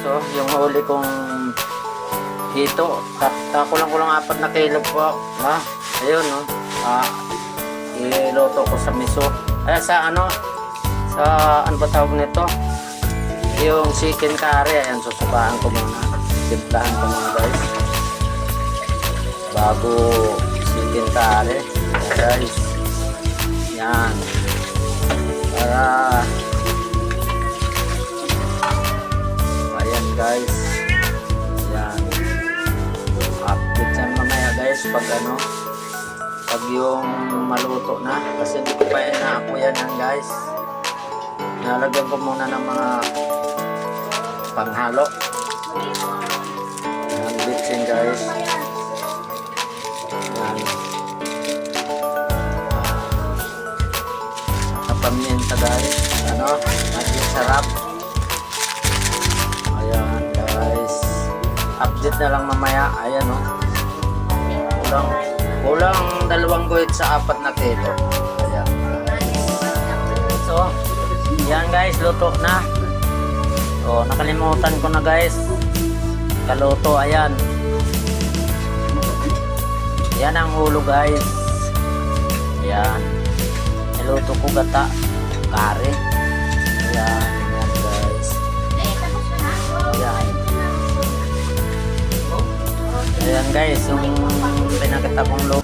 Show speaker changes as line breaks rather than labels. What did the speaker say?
oh, yung huli kong hito. Kulang-kulang 4 na kilo po. Ayun, no. Iluto ko sa miso. Sa ano ba tawag nito? Yung chicken curry. Ayan, susukaan ko muna. Timplahan ko muna, guys. Bago chicken curry. Ayan, guys. Yan. Para ayan, guys. Yan. Update yan mamaya, guys, pag yung maluto na. Kasi hindi ko pa ako yan, guys. Nalagyan ko muna ng mga panghalo. Yan, bitsin, guys. Yan. Pamienta, guys. Maging sarap. Ayan, guys. Update na lang mamaya. Ayan, no. Kulang 2 guhit sa 4 na kilo. Ayan. So, yan, guys. Luto na. So, nakalimutan ko na, guys. Kaluto. Ayan. Yan ang ulo, guys. Ayan. Niluto ko gata, kare. Ayan, ayan, guys. Ayan. Ayan, guys, yung pinakita kong luto.